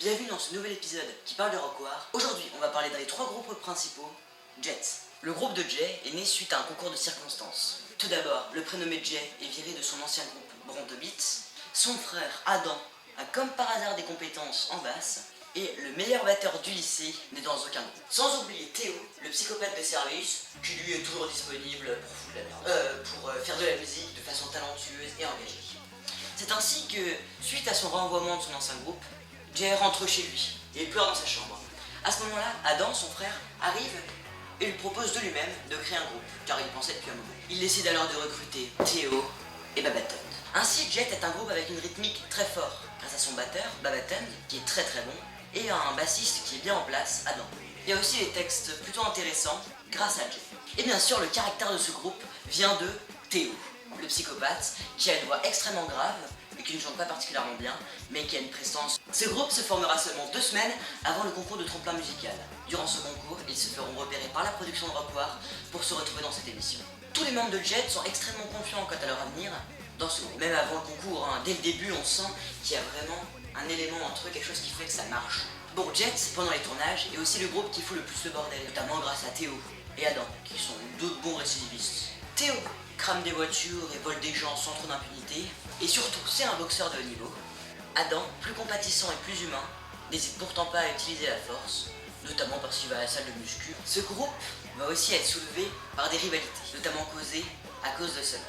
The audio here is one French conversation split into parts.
Bienvenue dans ce nouvel épisode qui parle de Rock War. Aujourd'hui, on va parler d'un des trois groupes principaux, Jets. Le groupe de Jay est né suite à un concours de circonstances. Tout d'abord, le prénommé Jay est viré de son ancien groupe Bronto Beats. Son frère Adam a comme par hasard des compétences en basse. Et le meilleur batteur du lycée n'est dans aucun groupe. Sans oublier Théo, le psychopathe de service, qui lui est toujours disponible pour foutre la merde. Pour faire de la musique de façon talentueuse et engagée. C'est ainsi que, suite à son renvoiement de son ancien groupe, Jay rentre chez lui et il pleure dans sa chambre. À ce moment-là, Adam, son frère, arrive et lui propose de lui-même de créer un groupe, car il y pensait depuis un moment. Il décide alors de recruter Théo et Babaton. Ainsi, Jet est un groupe avec une rythmique très forte, grâce à son batteur, Babaton, qui est très bon, et à un bassiste qui est bien en place, Adam. Il y a aussi des textes plutôt intéressants, grâce à Jay. Et bien sûr, le caractère de ce groupe vient de Théo, le psychopathe, qui a une voix extrêmement grave, et qui ne chante pas particulièrement bien, mais qui a une prestance. Ce groupe se formera seulement 2 semaines avant le concours de tremplin musical. Durant ce concours, ils se feront repérer par la production de Rock War pour se retrouver dans cette émission. Tous les membres de Jet sont extrêmement confiants quant à leur avenir dans ce groupe. Même avant le concours, dès le début, on sent qu'il y a vraiment un élément entre eux, quelque chose qui fait que ça marche. Bon, Jet, pendant les tournages, est aussi le groupe qui fout le plus le bordel, notamment grâce à Théo et Adam, qui sont deux bons récidivistes. Théo crame des voitures et vole des gens sans trop d'impunité, et surtout c'est un boxeur de haut niveau. Adam, plus compatissant et plus humain, n'hésite pourtant pas à utiliser la force, notamment parce qu'il va à la salle de muscu. Ce groupe va aussi être soulevé par des rivalités, notamment causées à cause de Summer.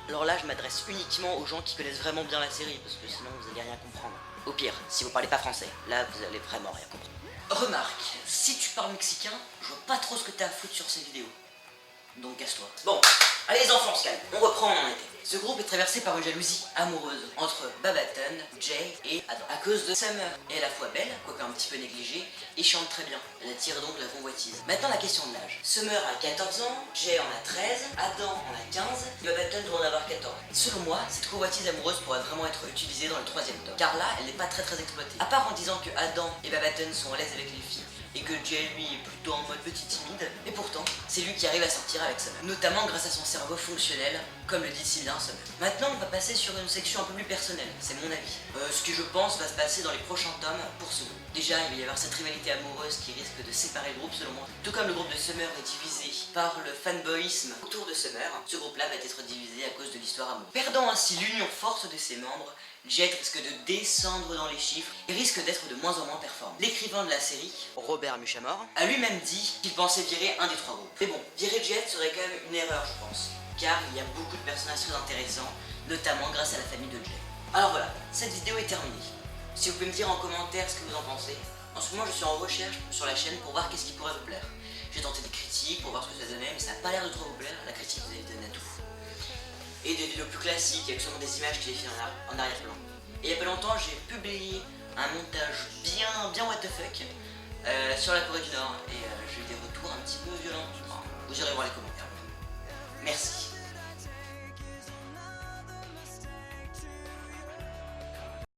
Alors là, je m'adresse uniquement aux gens qui connaissent vraiment bien la série, parce que sinon vous allez rien comprendre. Au pire, si vous parlez pas français, là vous allez vraiment rien comprendre. Remarque, si tu parles mexicain, je vois pas trop ce que t'as à foutre sur ces vidéos. Donc casse-toi. Bon, allez les enfants, on se calme. On reprend où on en était. Ce groupe est traversé par une jalousie amoureuse entre Babaton, Jay et Adam. À cause de Summer est à la fois belle, quoique un petit peu négligée, et chante très bien. Elle attire donc la convoitise. Maintenant la question de l'âge. Summer a 14 ans, Jay en a 13, Adam en a 15, et Babaton doit en avoir 14. Selon moi, cette convoitise amoureuse pourrait vraiment être utilisée dans le 3e tome. Car là, elle n'est pas très exploitée. À part en disant que Adam et Babaton sont à l'aise avec les filles, et que Jay lui est plutôt en mode petit timide, et pourtant, c'est lui qui arrive à sortir avec Summer, notamment grâce à son cerveau fonctionnel, comme le dit si bien Summer. Maintenant, on va passer sur une section un peu plus personnelle, c'est mon avis. Ce que je pense va se passer dans les prochains tomes pour ce groupe. Déjà, il va y avoir cette rivalité amoureuse qui risque de séparer le groupe selon moi. Tout comme le groupe de Summer est divisé par le fanboyisme autour de Summer, ce groupe-là va être divisé à cause de l'histoire amoureuse. Perdant ainsi l'union forte de ses membres, Jet risque de descendre dans les chiffres et risque d'être de moins en moins performant. L'écrivain de la série, Robert Muchamore, a lui-même dit qu'il pensait virer un des 3 groupes. Mais bon, virer Jet serait quand même une erreur, je pense, car il y a beaucoup de personnages très intéressants, notamment grâce à la famille de Jay. Alors voilà, cette vidéo est terminée. Si vous pouvez me dire en commentaire ce que vous en pensez. En ce moment, je suis en recherche sur la chaîne pour voir qu'est-ce qui pourrait vous plaire. J'ai tenté des critiques pour voir ce que ça donnait, mais ça n'a pas l'air de trop vous plaire. La critique, vous allez donner à tout. Et des vidéos plus classiques avec seulement des images qui les filment en arrière-plan. Et il y a pas longtemps, j'ai publié un montage bien what the fuck sur la Corée du Nord. Et j'ai eu des retours un petit peu violents. Enfin, vous irez voir les commentaires. Merci.